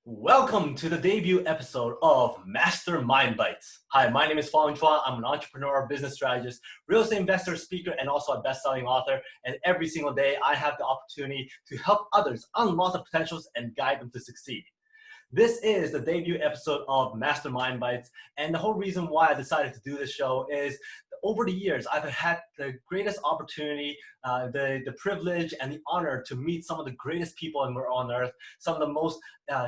Welcome to the debut episode of MasterMindBites. Hi, my name is Fong Chua. I'm an entrepreneur, business strategist, real estate investor, speaker, and also a best-selling author. And every single day, I have the opportunity to help others unlock the potentials and guide them to succeed. This is the debut episode of MasterMindBites, and the whole reason why I decided to do this show is over the years, I've had the greatest opportunity, the privilege and the honor to meet some of the greatest people on earth, some of the most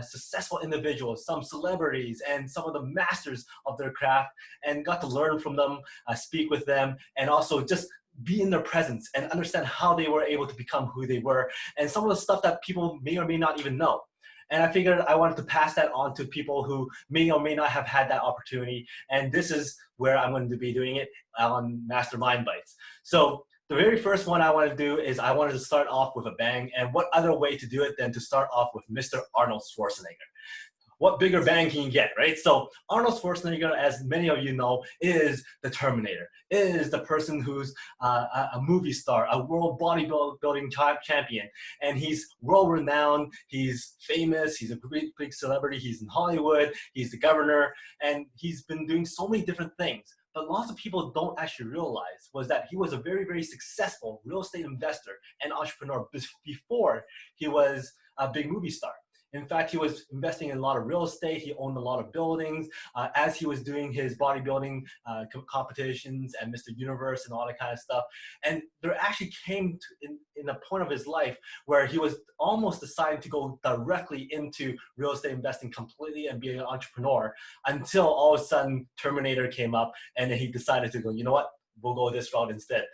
successful individuals, some celebrities, and some of the masters of their craft, and got to learn from them, speak with them, and also just be in their presence and understand how they were able to become who they were, and some of the stuff that people may or may not even know. And I figured I wanted to pass that on to people who may or may not have had that opportunity. And this is where I'm going to be doing it on MasterMindBites. So the very first one I want to do is I wanted to start off with a bang. And what other way to do it than to start off with Mr. Arnold Schwarzenegger? What bigger bang can you get, right? So Arnold Schwarzenegger, as many of you know, is the Terminator, is the person who's a movie star, a world bodybuilding champion, and he's world-renowned, he's famous, he's a big celebrity, he's in Hollywood, he's the governor, and he's been doing so many different things. But lots of people don't actually realize was that he was a very, very successful real estate investor and entrepreneur before he was a big movie star. In fact, he was investing in a lot of real estate. He owned a lot of buildings. As he was doing his bodybuilding competitions and Mr. Universe and all that kind of stuff. And there actually came in a point of his life where he was almost deciding to go directly into real estate investing completely and being an entrepreneur until all of a sudden Terminator came up and then he decided to go, you know what? We'll go this route instead.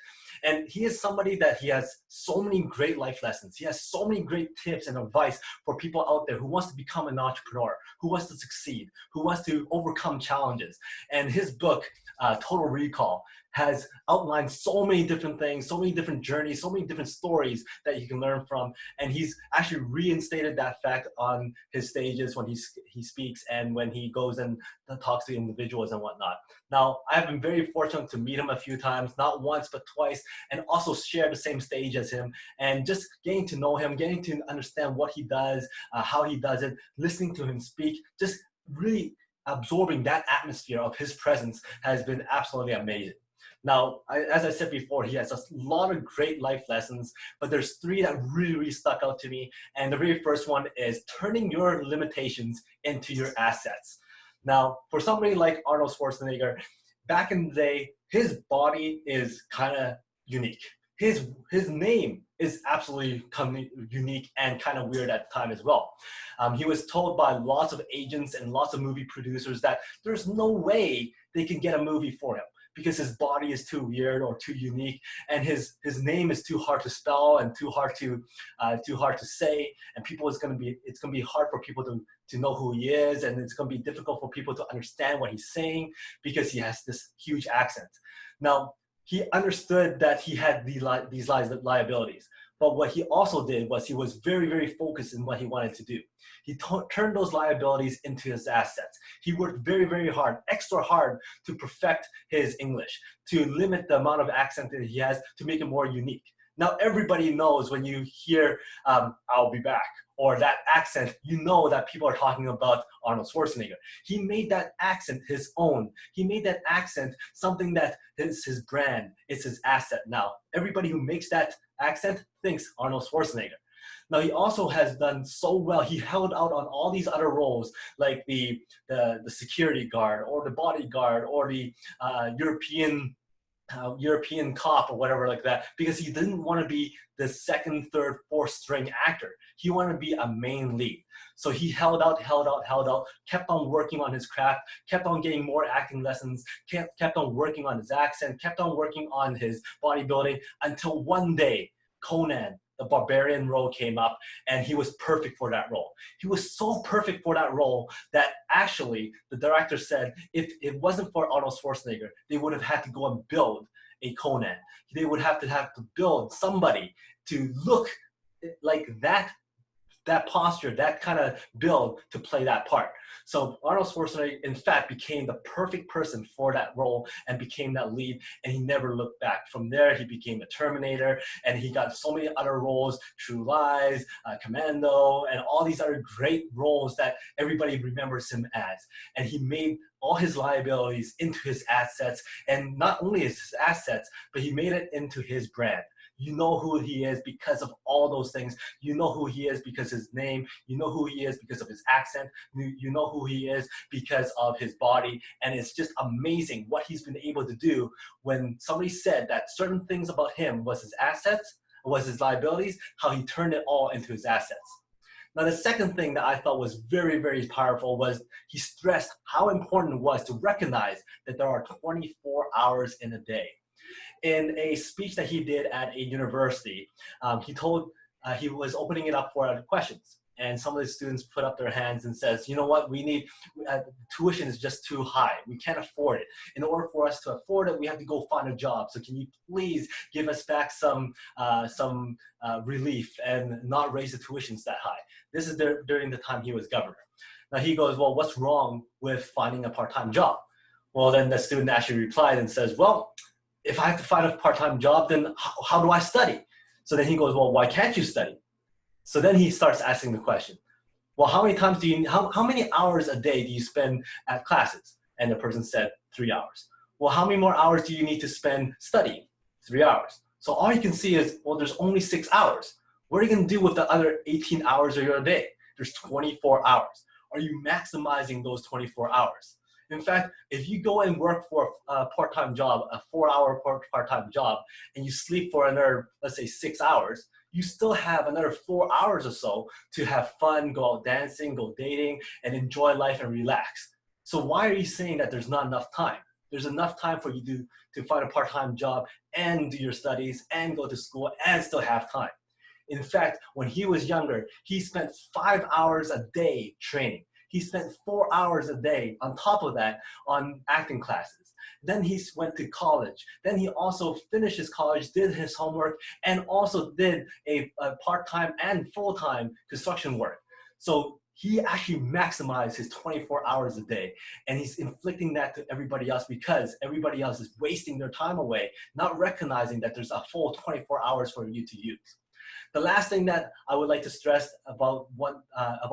And he is somebody that he has so many great life lessons. He has so many great tips and advice for people out there who wants to become an entrepreneur, who wants to succeed, who wants to overcome challenges. And his book, Total Recall, has outlined so many different things, so many different journeys, so many different stories that you can learn from. And he's actually reinstated that fact on his stages when he speaks and when he goes and talks to individuals and whatnot. Now, I've been very fortunate to meet him a few times, not once, but twice, and also share the same stage as him. And just getting to know him, getting to understand what he does, how he does it, listening to him speak, just really absorbing that atmosphere of his presence has been absolutely amazing. Now, as I said before, he has a lot of great life lessons, but there's three that really stuck out to me. And the very first one is turning your limitations into your assets. Now, for somebody like Arnold Schwarzenegger, back in the day, his body is kind of unique. His name is absolutely unique and kind of weird at the time as well. He was told by lots of agents and lots of movie producers that there's no way they can get a movie for him because his body is too weird or too unique, and his name is too hard to spell and too hard to say, and it's gonna be hard for people to know who he is, and it's gonna be difficult for people to understand what he's saying because he has this huge accent. Now, he understood that he had these liabilities. But what he also did was he was very, very focused in what he wanted to do. He turned those liabilities into his assets. He worked very, very hard, extra hard to perfect his English, to limit the amount of accent that he has, to make it more unique. Now, everybody knows when you hear, I'll be back, or that accent, you know that people are talking about Arnold Schwarzenegger. He made that accent his own. He made that accent something that is his brand, it's his asset. Now, everybody who makes that accent thinks Arnold Schwarzenegger. Now, he also has done so well. He held out on all these other roles, like the security guard, or the bodyguard, or the European cop or whatever like that, because he didn't want to be the second, third, fourth string actor. He wanted to be a main lead. So he held out, kept on working on his craft, kept on getting more acting lessons, kept on working on his accent, kept on working on his bodybuilding until one day, Conan, the barbarian role came up, and he was perfect for that role. He was so perfect for that role that actually the director said if it wasn't for Arnold Schwarzenegger, they would have had to go and build a Conan. They would have to build somebody to look like that that posture, that kind of build to play that part. So Arnold Schwarzenegger, in fact, became the perfect person for that role and became that lead, and he never looked back. From there, he became a Terminator, and he got so many other roles, True Lies, Commando, and all these other great roles that everybody remembers him as. And he made all his liabilities into his assets, and not only his assets, but he made it into his brand. You know who he is because of all those things. You know who he is because of his name. You know who he is because of his accent. You know who he is because of his body. And it's just amazing what he's been able to do when somebody said that certain things about him was his assets, was his liabilities, how he turned it all into his assets. Now, the second thing that I thought was very, very powerful was he stressed how important it was to recognize that there are 24 hours in a day. In a speech that he did at a university, he was opening it up for questions. And some of the students put up their hands and says, you know what, we need, tuition is just too high. We can't afford it. In order for us to afford it, we have to go find a job. So can you please give us back some relief and not raise the tuitions that high? This is during the time he was governor. Now he goes, well, what's wrong with finding a part-time job? Well, then the student actually replied and says, well, if I have to find a part-time job, then how do I study? So then he goes, well, why can't you study? So then he starts asking the question, well, how many hours a day do you spend at classes? And the person said 3 hours. Well, how many more hours do you need to spend studying? 3 hours. So all you can see is, well, there's only 6 hours. What are you going to do with the other 18 hours of your day? There's 24 hours. Are you maximizing those 24 hours? In fact, if you go and work for a part-time job, a 4-hour part-time job, and you sleep for another, let's say 6 hours, you still have another 4 hours or so to have fun, go out dancing, go dating, and enjoy life and relax. So why are you saying that there's not enough time? There's enough time for you to find a part-time job and do your studies and go to school and still have time. In fact, when he was younger, he spent 5 hours a day training. He spent 4 hours a day on top of that on acting classes. Then he went to college. Then he also finished his college, did his homework, and also did a part-time and full-time construction work. So he actually maximized his 24 hours a day, and he's inflicting that to everybody else because everybody else is wasting their time away, not recognizing that there's a full 24 hours for you to use. The last thing that I would like to stress about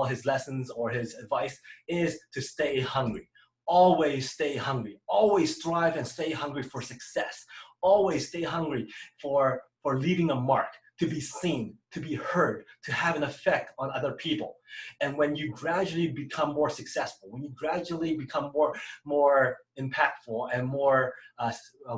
his lessons or his advice is to stay hungry. Always stay hungry. Always strive and stay hungry for success. Always stay hungry for leaving a mark, to be seen, to be heard, to have an effect on other people. And when you gradually become more successful, when you gradually become more impactful and more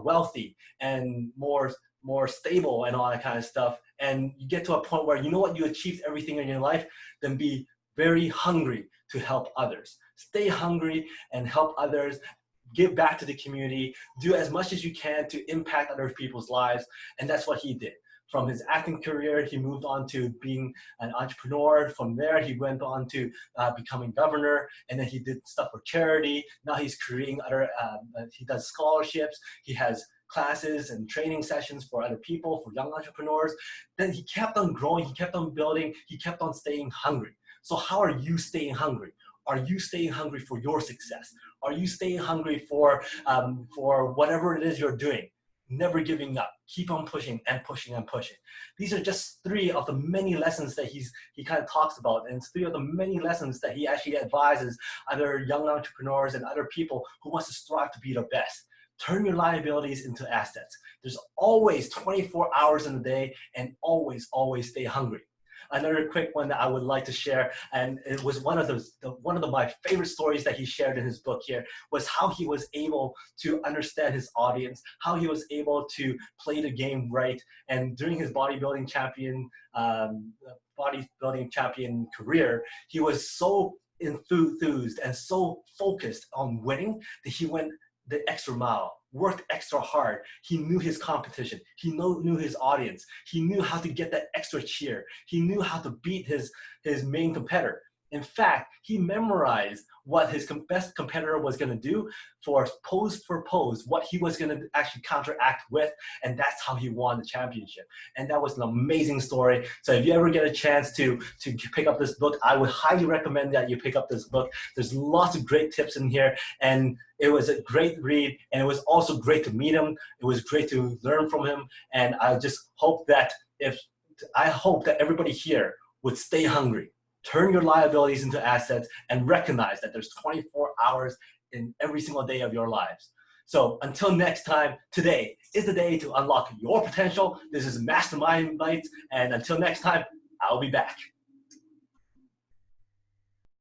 wealthy and more stable and all that kind of stuff, and you get to a point where you know what, you achieved everything in your life, then be very hungry to help others. Stay hungry and help others, give back to the community, do as much as you can to impact other people's lives, and that's what he did. From his acting career, he moved on to being an entrepreneur. From there, he went on to becoming governor, and then he did stuff for charity. Now he's creating he does scholarships, he has classes and training sessions for other people, for young entrepreneurs. Then he kept on growing, he kept on building, he kept on staying hungry. So how are you staying hungry? Are you staying hungry for your success? Are you staying hungry for whatever it is you're doing? Never giving up. Keep on pushing and pushing and pushing. These are just 3 of the many lessons that he kind of talks about, and it's 3 of the many lessons that he actually advises other young entrepreneurs and other people who wants to strive to be their best. Turn your liabilities into assets. There's always 24 hours in a day, and always, always stay hungry. Another quick one that I would like to share, and it was one of my favorite stories that he shared in his book here, was how he was able to understand his audience, how he was able to play the game right. And during his bodybuilding champion career, he was so enthused and so focused on winning that he went the extra mile, worked extra hard. He knew his competition. He knew his audience. He knew how to get that extra cheer. He knew how to beat his main competitor. In fact, he memorized what his best competitor was going to do for pose, what he was going to actually counteract with, and that's how he won the championship. And that was an amazing story. So if you ever get a chance to pick up this book, I would highly recommend that you pick up this book. There's lots of great tips in here, and it was a great read, and it was also great to meet him. It was great to learn from him, and I just hope that everybody here would stay hungry, turn your liabilities into assets, and recognize that there's 24 hours in every single day of your lives. So until next time, today is the day to unlock your potential. This is Mastermind Bites, and until next time, I'll be back.